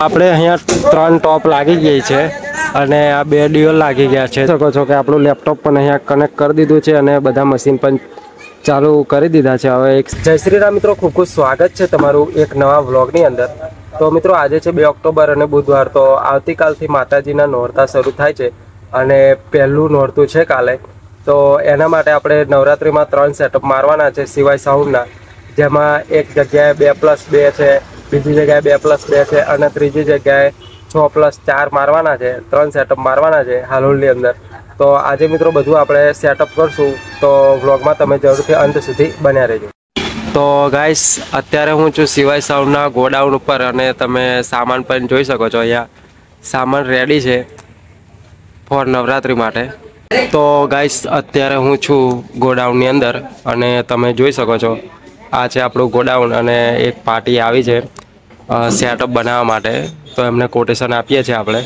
આપણે અહીંયા 3 ટોપ લાગી ગઈ છે અને આ 2 ડ્યુઅલ લાગી ગયા છે. શકો છો કે આપણું લેપટોપ પણ અહીંયા કનેક્ટ કરી દીધું છે અને બધા મશીન પણ ચાલુ કરી દીધા છે. હવે જય શ્રી રામ મિત્રો, ખૂબ ખૂબ સ્વાગત છે તમારું એક નવા વ્લોગની અંદર. તો મિત્રો આજે છે 2 ઓક્ટોબર અને બુધવાર. તો આવતીકાલથી માતાજીના નોરતા શરૂ થાય છે અને પહેલું નોરતું છે કાલે. તો એના માટે આપણે નવરાત્રિમાં 3 સેટઅપ મારવાના છે સિવાય સાઉન્ડના, જેમાં એક જગ્યાએ 2+2 છે, બીજી જગ્યાએ 2+2 છે અને ત્રીજી જગ્યાએ 6+4 મારવાના છે. 3 સેટઅપ મારવાના છે હાલોલની અંદર. તો આજે મિત્રો બધું આપણે સેટઅપ કરશું, તો વ્લોગમાં તમે જરૂરથી અંત સુધી બન્યા રહેજો. તો ગાઈસ અત્યારે હું છું સિવાય સાઉન્ડના ગોડાઉન ઉપર અને તમે સામાન પણ જોઈ શકો છો. અહીંયા સામાન રેડી છે ફોર નવરાત્રિ માટે. તો ગાઈસ અત્યારે હું છું ગોડાઉનની અંદર અને તમે જોઈ શકો છો આ છે આપણું ગોડાઉન અને એક પાર્ટી આવી છે સેટઅપ બનાવવા માટે. તો એમને કોટેશન આપીએ છીએ આપણે.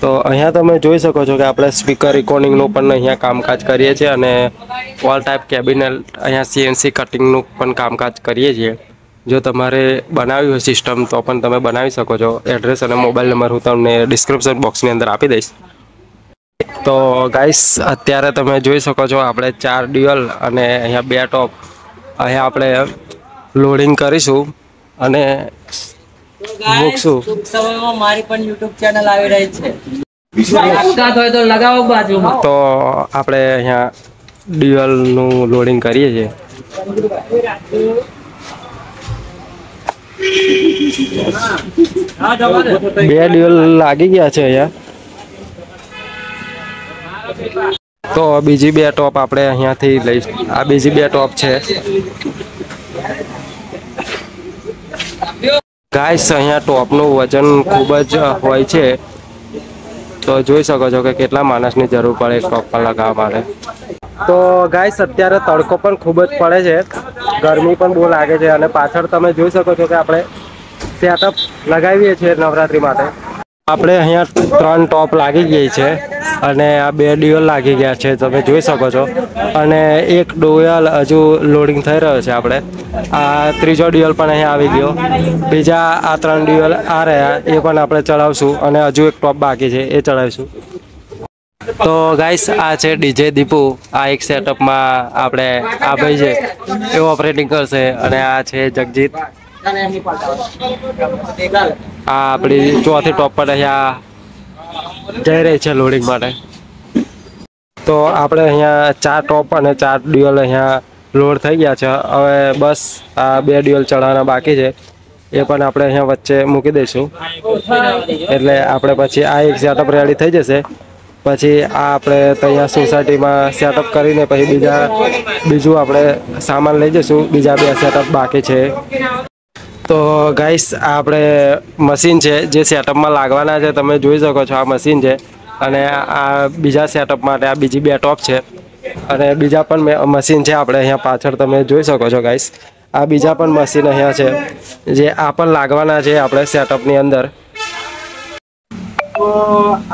તો અહીંયા તમે જોઈ શકો છો કે આપણે સ્પીકર રેકોર્ડિંગનું પણ અહીંયા કામકાજ કરીએ છીએ અને ઓલ ટાઈપ કેબિનેટ અહીંયા CNC કટિંગનું પણ કામકાજ કરીએ છીએ. જો તમારે બનાવ્યું હોય સિસ્ટમ તો પણ તમે બનાવી શકો છો. એડ્રેસ અને મોબાઈલ નંબર હું તમને ડિસ્ક્રિપ્શન બોક્સની અંદર આપી દઈશ. તો ગાઈસ અત્યારે તમે જોઈ શકો છો આપણે 4 ડ્યુઅલ અને અહીંયા 2 ટોપ અહીંયા આપણે લોડિંગ કરીશું અને મૂકશું. સમયમાં મારી પણ YouTube ચેનલ આવી રહી છે. તો લગાવો બાજુમાં. તો આપણે અહીંયા ડ્યુઅલનું લોડિંગ કરીએ છીએ. 2 ડ્યુઅલ લાગી ગયા છે અહીંયા. તો બીજી 2 ટોપ આપણે અહીંયાથી લઈશું. આ બીજી 2 ટોપ છે. ગાઈસ અહીંયા ટોપનું વજન ખૂબ જ હોય છે. તો જોઈ શકો છો કે કેટલા માણસની જરૂર પડે એક ટોપ પર લગાવવા માટે. તો ગાઈસ અત્યારે તડકો પણ ખૂબ જ પડે છે, ગરમી પણ બહુ લાગે છે અને પાછળ તમે જોઈ શકો છો કે આપણે સેટઅપ લગાવીએ છીએ નવરાત્રિ માટે. આપણે અહીંયા 3 ટોપ લાગી ગઈ છે અને આ 2 ડ્યુઅલ લાગી ગયા છે તમે જોઈ શકો છો અને એક ડ્યુઅલ હજુ લોડિંગ થઈ રહ્યો છે. આપણે આ ત્રીજો ડ્યુઅલ પણ અહીંયા આવી ગયો. બીજા આ 3 ડ્યુઅલ આ રહ્યા એ પણ આપણે ચડાવશું અને હજુ એક ટોપ બાકી છે એ ચડાવીશું. તો ગાઈસ આ છે DJ દીપુ. આ એક સેટઅપમાં આપણે આ ભાઈ છે એ ઓપરેટિંગ કરશે અને આ છે જગજીત. આ આપણી ચોથી ટોપ પર અહીંયા જઈ રહી છે લોડિંગ માટે. તો આપણે અહીંયા 4 ટોપ અને 4 ડ્યુઅલ અહીંયા લોડ થઈ ગયા છે. હવે બસ આ 2 ડ્યુઅલ ચડાવવાના બાકી છે એ પણ આપણે અહીંયા વચ્ચે મૂકી દઈશું એટલે આપણે પછી આ એક સેટઅપ રેડી થઈ જશે. પછી આ આપણે ત્યાં સોસાયટીમાં સેટઅપ કરીને પછી બીજું આપણે સામાન લઈ જઈશું. બીજા 2 સેટઅપ બાકી છે. તો ગાઈસ આ આપણે મશીન છે જે સેટઅપમાં લાગવાના છે. તમે જોઈ શકો છો આ મશીન છે અને આ બીજા સેટઅપ માટે આ બીજી 2 ટોપ છે અને બીજા પણ મશીન છે આપણે અહીંયા પાછળ તમે જોઈ શકો છો ગાઈસ. આ બીજા પણ મશીન અહીંયા છે જે આ પણ લાગવાના છે આપણે સેટઅપની અંદર. તો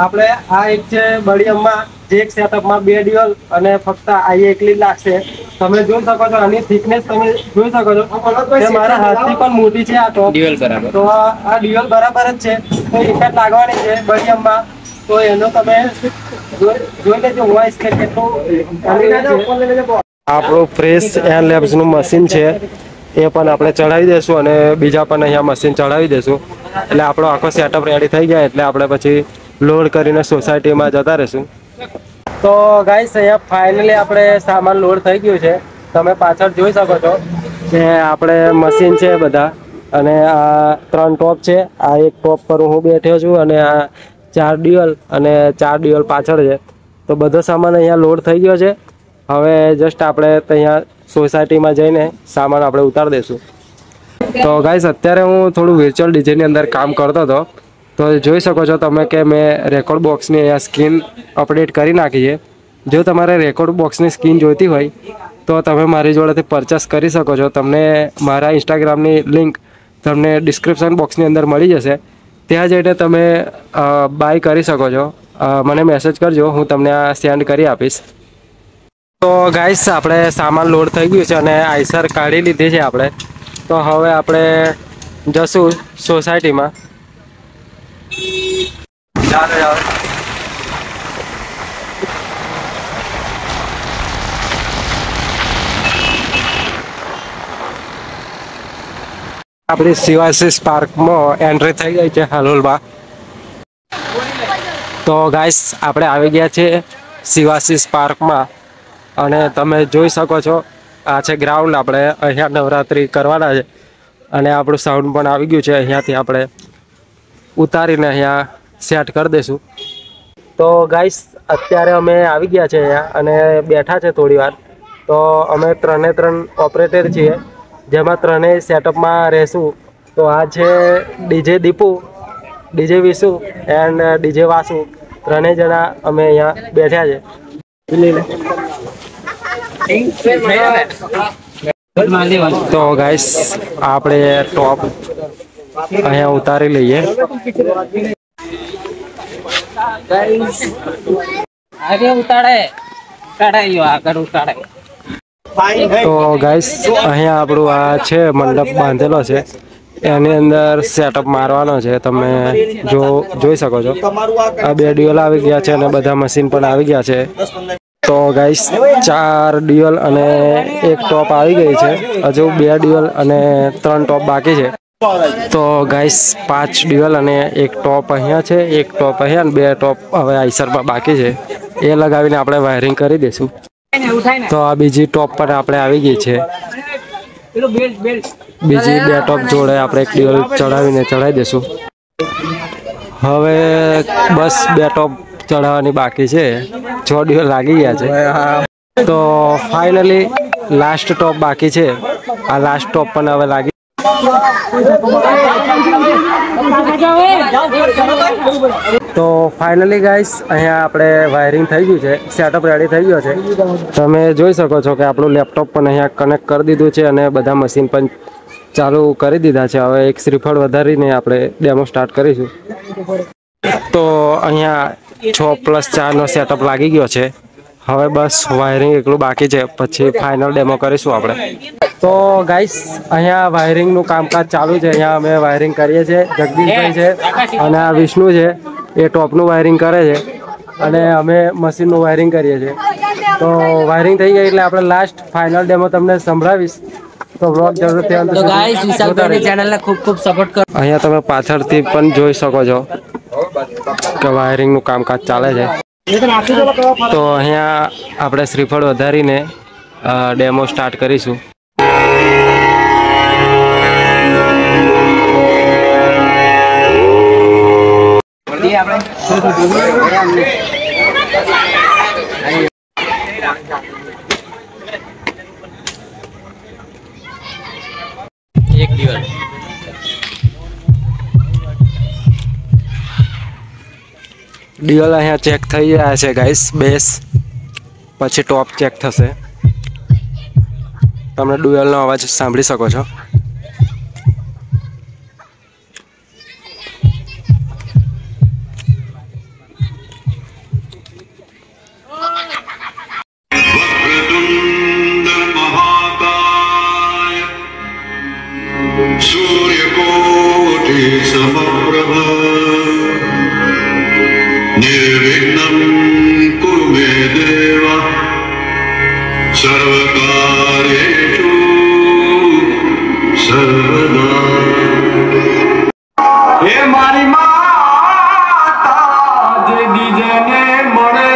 આપણે આ એક છે બળિયમમાં જે એક સેટઅપમાં 2 ડ્યુઅલ અને ફક્ત આ એકલી લાગશે. તમે જોઈ શકો છો આની થિકનેસ તમે જોઈ શકો છો કે મારા હાથથી પણ મોટી છે આ ટોપ. ડ્યુઅલ બરાબર. તો આ ડ્યુઅલ બરાબર જ છે. તો એક જ લાગવાની છે બળિયમમાં. તો એનો તમે જોઈ લેજો વોઇસ કે કેટલું. આપણું ફ્રેશ એર લેબ્સનું મશીન છે એ પણ આપણે ચડાવી દઈશું અને બીજા પણ અહીંયા મશીન ચડાવી દઈશું એટલે આપણો આખો સેટઅપ રેડી થઈ ગયા એટલે આપણે પછી લોડ કરીને સોસાયટીમાં જતા રહીશું. તો ગાઈસ અહીંયા ફાઇનલી આપણે સામાન લોડ થઈ ગયું છે. તમે પાછળ જોઈ શકો છો કે આપણે મશીન છે બધા અને આ 3 ટોપ છે. આ એક ટોપ પર હું બેઠ્યો છું અને આ 4 ડ્યુઅલ અને 4 ડ્યુઅલ પાછળ છે. તો બધો સામાન અહીંયા લોડ થઈ ગયો છે. હવે જસ્ટ આપણે ત્યાં સોસાયટીમાં જઈને સામાન આપણે ઉતારી દઈશું. તો ગાઈસ અત્યારે હું થોડું વર્ચ્યુઅલ ડીજેની અંદર કામ કરતો હતો. તો જોઈ શકો છો તમે કે મેં રેકોર્ડ બોક્સની અહીંયા સ્ક્રીન અપડેટ કરી નાખી છે. જો તમારે રેકોર્ડ બોક્સની સ્ક્રીન જોઈતી હોય તો તમે મારી જોડેથી પરચેસ કરી શકો છો. તમને મારા ઇન્સ્ટાગ્રામની લિંક તમને ડિસ્ક્રિપ્શન બોક્સની અંદર મળી જશે. ત્યાં જઈને તમે બાય કરી શકો છો. મને મેસેજ કરજો, હું તમને આ સેન્ડ કરી આપીશ. તો ગાઈસ આપણે સામાન લોડ થઈ ગયું છે અને આઈસર કાઢી લીધી છે આપણે. તો હવે આપણે જશું સોસાયટીમાં. આપણી શિવાશીષ પાર્કમાં એન્ટ્રી થઈ ગઈ છે હાલોલમાં. તો ગાઈસ આપણે આવી ગયા છે શિવાશીષ પાર્કમાં અને તમે જોઈ શકો છો આ છે ગ્રાઉન્ડ. આપણે અહીંયા નવરાત્રિ કરવાના છે અને આપણું સાઉન્ડ પણ આવી ગયું છે. અહીંયાથી આપણે ઉતારીને અહીંયા સેટ કરી દઈશું. તો ગાઈસ અત્યારે અમે આવી ગયા છે અહીંયા અને બેઠા છે થોડી વાર. તો અમે 3 ઓપરેટર છીએ, જેમાં 3 સેટઅપમાં રહેશું. તો આ છે DJ Deepu, DJ Vishu and DJ Vasu. 3 જણા અમે અહીંયા બેઠા છે. તો ગાઈસ આપણે ટોપ અહીંયા ઉતારી લઈએ. તો ગાઈસ અહીંયા આપણું આ છે મંડપ બાંધેલો છે, એની અંદર સેટઅપ મારવાનો છે. તમે જોઈ શકો છો આ 2 ડ્યુઅલ આવી ગયા છે અને બધા મશીન પણ આવી ગયા છે. તો ગાઈસ 4 ડ્યુઅલ અને 1 ટોપ આવી ગઈ છે. હજુ 2 ડ્યુઅલ અને 3 ટોપ બાકી છે. તો ગાઈસ 5 ડ્યુઅલ અને 1 ટોપ અહીંયા છે, 1 ટોપ અહીંયા અને 2 ટોપ હવે આઈસરમાં બાકી છે. એ લગાવીને આપણે વાયરિંગ કરી દઈશું. તો આ બીજી ટોપ પણ આપણે આવી ગઈ છે. બીજી 2 ટોપ જોડે આપણે 1 ડ્યુઅલ ચડાવી દઈશું. હવે બસ 2 ટોપ ચડાવવાની બાકી છે. 6 ડ્યુઅલ લાગી ગયા છે. તો ફાઇનલી લાસ્ટ ટોપ બાકી છે. આ લાસ્ટ ટોપ પણ હવે લાગી. તો ફાઇનલી ગાઈસ અહીંયા આપણે વાયરિંગ થઈ ગયું છે, સેટઅપ રેડી થઈ ગયો છે. તમે જોઈ શકો છો કે આપણું લેપટોપ પણ અહીંયા કનેક્ટ કરી દીધું છે અને બધા મશીન પણ ચાલુ કરી દીધા છે. હવે એક શ્રીફળ વધારીને આપણે ડેમો સ્ટાર્ટ કરીશું. તો અહીંયા 6+4 સેટઅપ લાગી ગયો છે. હવે બસ વાયરિંગ એકલું બાકી છે, પછી ફાઇનલ ડેમો કરીશું આપણે. તો ગાઈસ અહીંયા વાયરિંગનું કામકાજ ચાલુ છે. અહીંયા અમે વાયરિંગ કરીએ છીએ. જગદીશભાઈ છે અને આ વિષ્ણુ છે, એ ટોપનું વાયરિંગ કરે છે અને અમે મશીનનું વાયરિંગ કરીએ છીએ. તો વાયરિંગ થઈ ગઈ એટલે આપણે લાસ્ટ ફાઇનલ ડેમો તમને સંભળાવીશ. તો વ્લોગ જરૂરથી અંત સુધી ગાઈસ વિશાલભાઈની ચેનલને ખૂબ સપોર્ટ કરો. અહીંયા તમે પાછળથી પણ જોઈ શકો છો કે વાયરિંગનું કામકાજ ચાલે છે. તો અહીંયા આપણે શ્રીફળ વધારીને ડેમો સ્ટાર્ટ કરીશું. એક દિવસ ડ્યુઅલ અહીંયા ચેક થઈ રહ્યા છે ગાઈસ, બેસ પછી ટોપ ચેક થશે. તમે ડ્યુઅલનો અવાજ સાંભળી શકો છો. सूर्यकोटि समप्रभ निर्विघ्नं कुरु मे देव सर्वकार्येषु सर्वदा. हे मारी माता जे બીજને મળે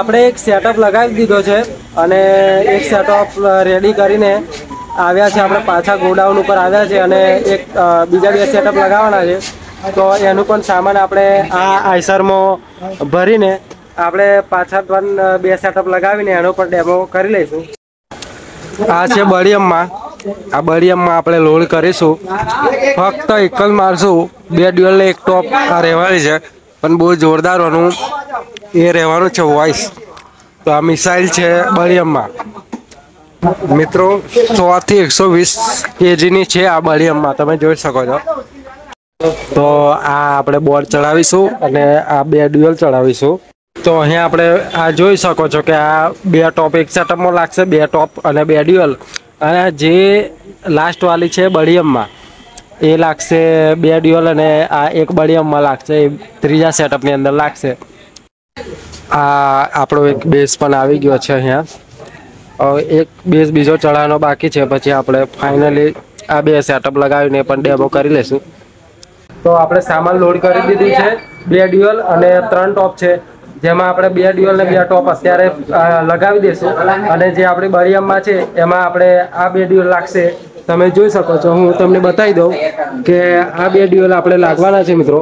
આપણે એક સેટઅપ લગાવી દીધો છે અને એક સેટઅપ રેડી કરીને આવ્યા છે. આપણે પાછા ગોડાઉન ઉપર આવ્યા છે અને એક બીજા 2 સેટઅપ લગાવવાના છે. તો એનું પણ સામાન આપણે આ આઈસરમાં ભરીને આપણે પાછા પણ 2 સેટઅપ લગાવીને એનો પણ ડેમો કરી લઈશું. આ છે બળિયમમાં. આ બળિયમમાં આપણે લોડ કરીશું. ફક્ત એક જ મારશું. 2 ડ્યુઅલ ને 1 ટોપ આ રહેવાની છે, પણ બહુ જોરદાર એ રહેવાનું છે વોઇસ. તો આ મિસાઇલ છે બળિયમમાં. મિત્રો 100 થી 120 kgની છે આ બળિયમમાં, તમે જોઈ શકો છો. તો આ આપણે બોર્ડ ચડાવીશું અને આ 2 ડ્યુઅલ ચડાવીશું. તો અહીંયા આપણે આ જોઈ શકો છો કે આ 2 ટોપ એક સેટઅપમાં લાગશે, 2 ટોપ અને 2 ડ્યુઅલ. અને જે લાસ્ટ વાળી છે બળિયમમાં એ લાગશે 2 ડ્યુઅલ અને આ એક બળિયમમાં લાગશે, ત્રીજા સેટઅપની અંદર લાગશે. આ આપણો એક બેઝ પણ આવી ગયો છે અહીંયા. એક બેઝ બીજો ચડાવવાનો બાકી છે, પછી આપણે ફાઇનલી આ 2 સેટઅપ લગાવીને પણ ડેમો કરી લઈશું. તો આપણે સામાન લોડ કરી દીધી છે. 2 ડ્યુઅલ અને 3 ટોપ છે, જેમાં આપણે 2 ડ્યુઅલ ને 2 ટોપ અત્યારે લગાવી દઈશું. અને જે આપણી બળિયમમાં છે એમાં આપણે આ 2 ડ્યુઅલ લાગશે. તમે જોઈ શકો છો, હું તમને બતાવી દઉં કે આ 2 ડ્યુઅલ આપણે લાગવાના છે મિત્રો.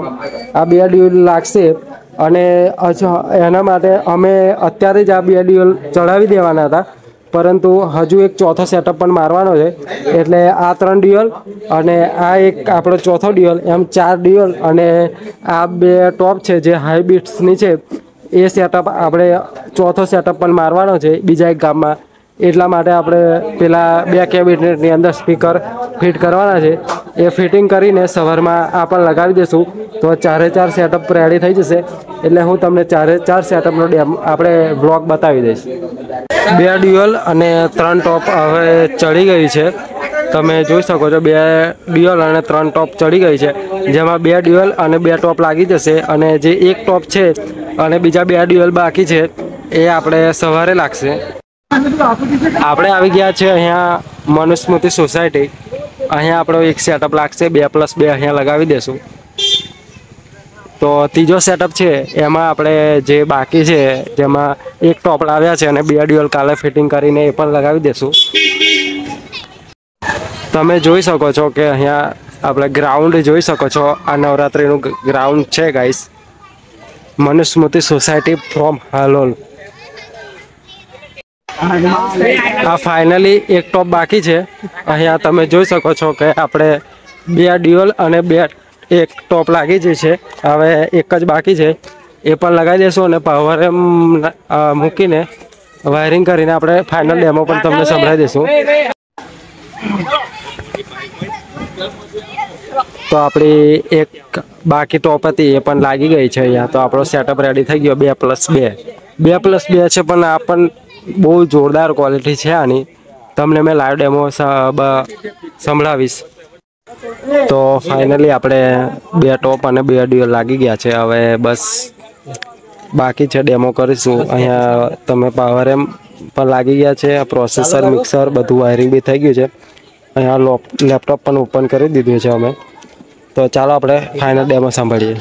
આ 2 ડ્યુઅલ લાગશે અને એના માટે અમે અત્યારે જ આ 2 ડ્યુઅલ ચડાવી દેવાના હતા, પરંતુ હજુ એક ચોથો સેટઅપ પણ મારવાનો છે. એટલે આ 3 ડ્યુઅલ અને આ એક આપણો ચોથો ડ્યુઅલ, એમ 4 ડ્યુઅલ અને આ 2 ટોપ છે જે હાઈ બીટ્સની છે, એ સેટઅપ આપણે ચોથો સેટઅપ પણ મારવાનો છે બીજા એક ગામમાં. એટલા માટે આપણે પેલા 2 કેબિનેટની અંદર સ્પીકર ફિટ કરવાના છે. એ ફિટિંગ કરીને સવારમાં આ પણ લગાવી દઈશું. તો 4 સેટઅપ રેડી થઈ જશે. એટલે હું તમને 4 સેટઅપનો આપણે બ્લોગ બતાવી દઈશ. 2 ડ્યુઅલ અને 3 ટોપ હવે ચડી ગઈ છે. તમે જોઈ શકો છો 2 ડ્યુઅલ અને 3 ટોપ ચડી ગઈ છે, જેમાં 2 ડ્યુઅલ અને 2 ટોપ લાગી જશે. અને જે એક ટોપ છે અને બીજા 2 ડ્યુઅલ બાકી છે એ આપણે સવારે લાગશે. આપણે આવી ગયા છે અહીંયા મનુસ્મૃતિ સોસાયટી. અહીંયા આપણો એક સેટઅપ લાગશે, 2+2 અહીંયા લગાવી દેશું. તો ત્રીજો સેટઅપ છે એમાં આપણે જે બાકી છે, જેમાં એક ટોપ લાવ્યા છે અને 2 ડ્યુઅલ કાલે ફિટિંગ કરીને એ પણ લગાવી દેશું. તમે જોઈ શકો છો કે અહીંયા આપણે ગ્રાઉન્ડ જોઈ શકો છો. આ નવરાત્રિનું ગ્રાઉન્ડ છે guys. Manusmriti society from Halol. આ ફાઇનલી એક ટોપ બાકી છે. અહીંયા તમે જોઈ શકો છો કે આપણે 2 ડ્યુઅલ અને 1 ટોપ લાગી જ છે. હવે એક જ બાકી છે, એ પણ લગાવી દઈશું અને પાવર મૂકીને વાયરિંગ કરીને આપણે ફાઇનલ ડેમો પણ તમને સંભળાવી દઈશું. તો આપણી એક બાકી ટોપ હતી એ પણ લાગી ગઈ છે અહીંયા. તો આપણો સેટઅપ રેડી થઈ ગયો 2+2. 2+2 છે, પણ આ પણ બહુ જોરદાર ક્વોલિટી છે આની. તમને મેં લાઈવ ડેમો સંભળાવીશ. તો ફાઇનલી આપણે 2 ટોપ અને 2 ડ્યુઅલ લાગી ગયા છે. હવે બસ બાકી છે ડેમો કરીશું. અહીંયા તમે પાવર એમ પણ લાગી ગયા છે, પ્રોસેસર, મિક્સર બધું વાયરિંગ બી થઈ ગયું છે. અહીંયા લેપટોપ પણ ઓપન કરી દીધું છે અમે. તો ચાલો આપણે ફાઇનલ ડેમો સાંભળીએ.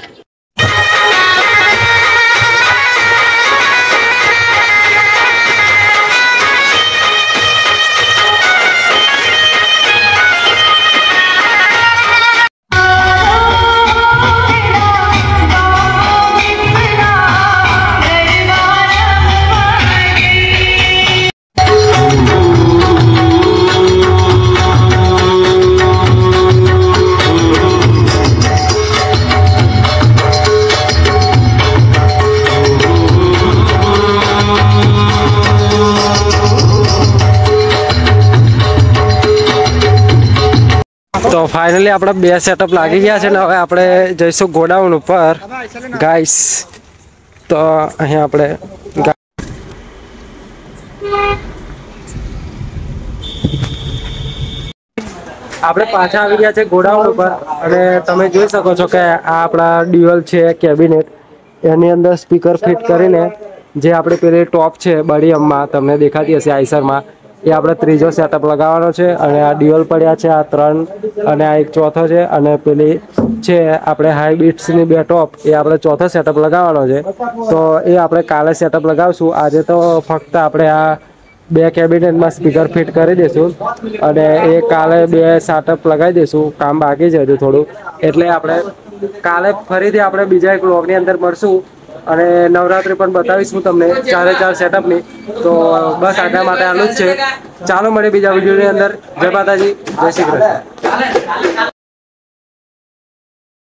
તો ફાઇનલી આપણે 2 સેટઅપ લાગી ગયા છે ને હવે આપણે જઈશું ગોડાઉન ઉપર ગાઈસ. તો અહીંયા આપણે પાછા આવી ગયા છે ગોડાઉન ઉપર. અને તમે જોઈ શકો છો કે આ આપણા ડ્યુઅલ છે કેબિનેટ, એની અંદર સ્પીકર ફિટ કરીને જે આપણે પેલી ટોપ છે બળિયમમાં તમને દેખાતી હશે આઈસરમાં, એ આપણે ત્રીજો સેટઅપ લગાવવાનો છે. અને આ ડ્યુઅલ પડ્યા છે, આ 3 અને આ એક ચોથો છે. અને પેલી છે આપણે હાઈ બીટ્સની 2 ટોપ, એ આપણે ચોથો સેટઅપ લગાવવાનો છે. તો એ આપણે કાલે સેટઅપ લગાવશું. આજે તો ફક્ત આપણે આ 2 કેબિનેટમાં સ્પીકર ફિટ કરી દઈશું અને એ કાલે 2 સેટઅપ લગાવી દઈશું. કામ બાકી છે હજુ થોડું, એટલે આપણે કાલે ફરીથી આપણે બીજા એક વ્લોગની અંદર મળશું. અને નવરાત્રી પણ બતાવીશું તમને 4 સેટઅપની. તો બસ આટલા માટે આટલું જ છે. ચાલો મળીએ બીજા વિડીયોની અંદર. જય માતાજી, જય શ્રી કૃષ્ણ.